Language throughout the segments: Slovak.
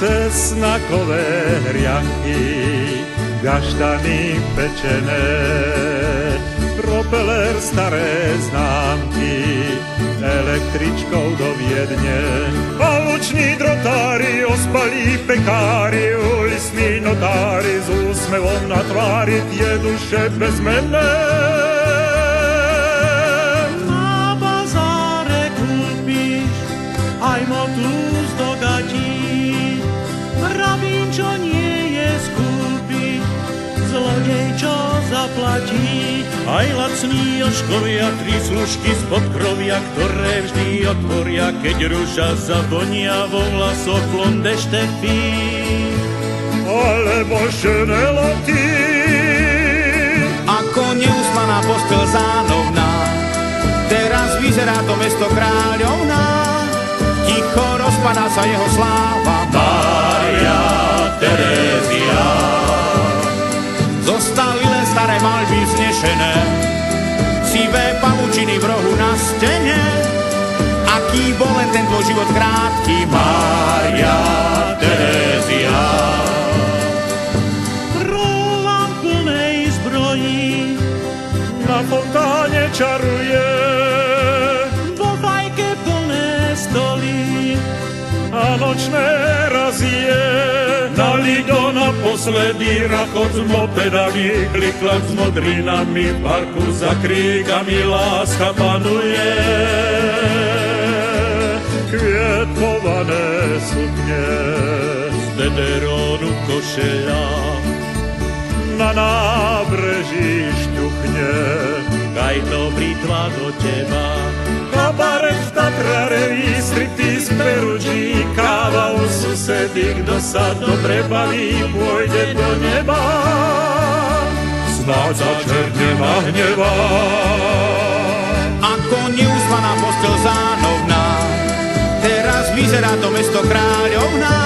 česnakové hrianky, gaštany pečené, propeler staré známky, električkou do Viedne. A luční drotári, ospalí pekári, uliční notári s úsmevom na tvári, tie duše bezmenné. Na bazáre kúpiš aj motúz do gatí, rabín, čo nie je skúpi, zlodej, čo zaplatí. Aj lacní oškovia, tri služky spod krovia, ktoré vždy otvoria, keď ruža zavonia vo vlasoch blonde štefy. Alebo ženeloty, ako neuspaná postel zánovná, teraz vyzerá to mesto kráľovná, ticho rozpadá sa jeho sláva. Mária Terézia, Zostali len staré maľby vznešené, sivé pavučiny v rohu na stene. Aký bol len ten tvoj život krátky, Mária Terézia. rolám plnej zbrojí, na fontáne čaruje, Vo fajke plné stoly, a nočné razie. Na Lido naposledy rachot s mopedami, kliklak s modrinami, v parku za kríkami láska panuje. Kvietkované sukne z dederónu košeľa, na nábreží šťuchne, kaj to britva do teba. kabaret v Tatrare, striptease v Peruči, káva u susedy, kto sa dobre baví, pôjde do neba. Snáď sa čert nenahnevá. ako neuspaná postel zánovná, teraz vyzerá to mesto kráľovná,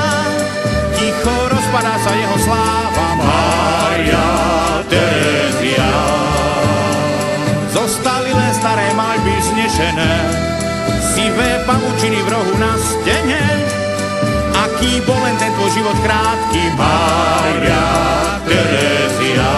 ticho rozpadá sa jeho sláva. Mária Terézia. Zostali len staré maľby vznešené, sivé pavučiny v rohu na stene. Aký bol len ten tvoj život krátky, Mária Terézia.